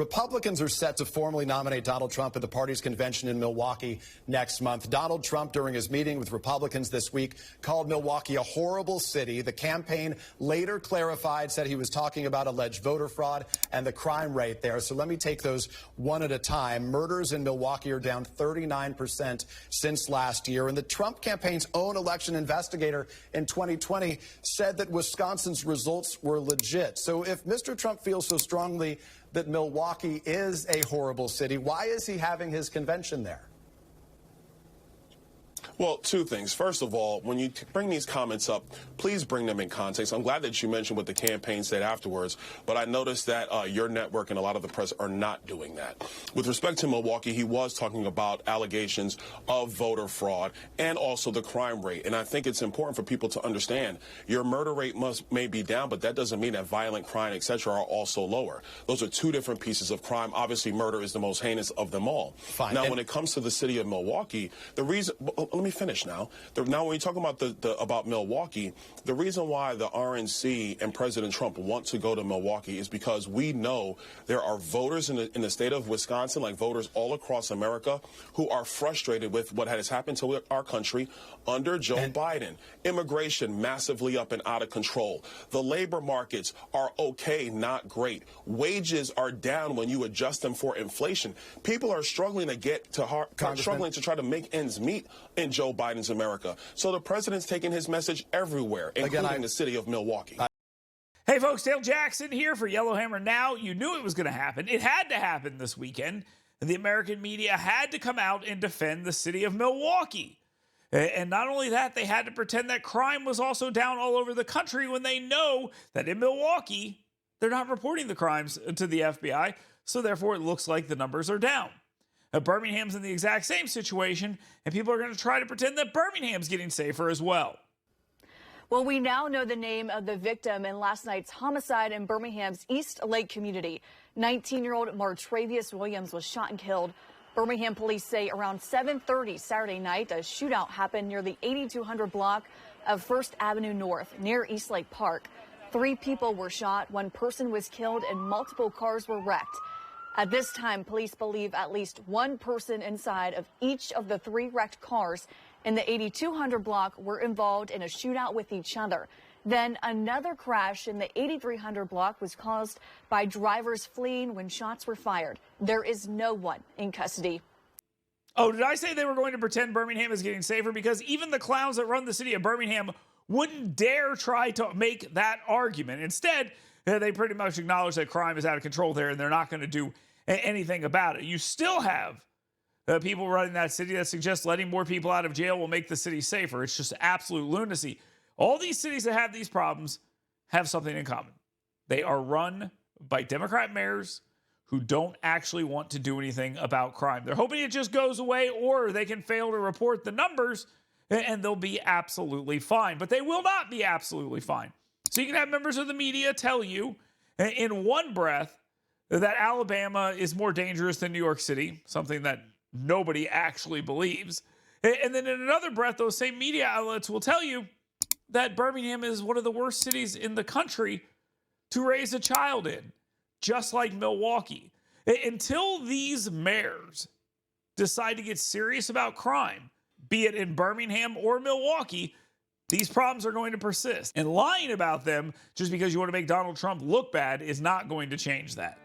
Republicans are set to formally nominate Donald Trump at the party's convention in Milwaukee next month. Donald Trump, during his meeting with Republicans this week, called Milwaukee a horrible city. The campaign later clarified, said he was talking about alleged voter fraud and the crime rate there. So let me take those one at a time. Murders in Milwaukee are down 39% since last year. And the Trump campaign's own election investigator in 2020 said that Wisconsin's results were legit. So if Mr. Trump feels so strongly that Milwaukee is a horrible city, why is he having his convention there? Well, two things. First of all, when you bring these comments up, please bring them in context. I'm glad that you mentioned what the campaign said afterwards, but I noticed that your network and a lot of the press are not doing that. With respect to Milwaukee, he was talking about allegations of voter fraud and also the crime rate. And I think it's important for people to understand your murder rate may be down, but that doesn't mean that violent crime, et cetera, are also lower. Those are two different pieces of crime. Obviously, murder is the most heinous of them all. Fine. Now, when it comes to the city of Milwaukee, the reason, let me finish now. Now, when you talk about about Milwaukee, the reason why the RNC and President Trump want to go to Milwaukee is because we know there are voters in the state of Wisconsin, like voters all across America, who are frustrated with what has happened to our country under Joe Biden. Immigration massively up and out of control. The labor markets are okay, not great. Wages are down when you adjust them for inflation. People are struggling struggling to try to make ends meet in Joe Biden's America. So the president's taking his message everywhere, including the city of Milwaukee. Hey folks, Dale Jackson here for Yellowhammer Now. You knew it was going to happen. It had to happen this weekend. The American media had to come out and defend the city of Milwaukee. And not only that, they had to pretend that crime was also down all over the country when they know that in Milwaukee, they're not reporting the crimes to the FBI. So therefore, it looks like the numbers are down. Birmingham's in the exact same situation, and people are going to try to pretend that Birmingham's getting safer as well. Well, we now know the name of the victim in last night's homicide in Birmingham's East Lake community. 19-year-old Martravius Williams was shot and killed. Birmingham police say around 7:30 Saturday night, a shootout happened near the 8200 block of First Avenue North near East Lake Park. 3 people were shot, 1 person was killed, and multiple cars were wrecked. At this time, police believe at least 1 person inside of each of the 3 wrecked cars in the 8200 block were involved in a shootout with each other. Then another crash in the 8300 block was caused by drivers fleeing when shots were fired. There is no one in custody. Oh, did I say they were going to pretend Birmingham is getting safer? Because even the clowns that run the city of Birmingham wouldn't dare try to make that argument. Instead, they pretty much acknowledge that crime is out of control there and they're not going to do anything about it. You still have people running that city that suggest letting more people out of jail will make the city safer. It's just absolute lunacy. All these cities that have these problems have something in common. They are run by Democrat mayors who don't actually want to do anything about crime. They're hoping it just goes away, or they can fail to report the numbers and they'll be absolutely fine. But they will not be absolutely fine. So you can have members of the media tell you in one breath that Alabama is more dangerous than New York City, something that nobody actually believes. And then in another breath, those same media outlets will tell you that Birmingham is one of the worst cities in the country to raise a child in, just like Milwaukee. Until these mayors decide to get serious about crime, be it in Birmingham or Milwaukee, these problems are going to persist. And lying about them just because you want to make Donald Trump look bad is not going to change that.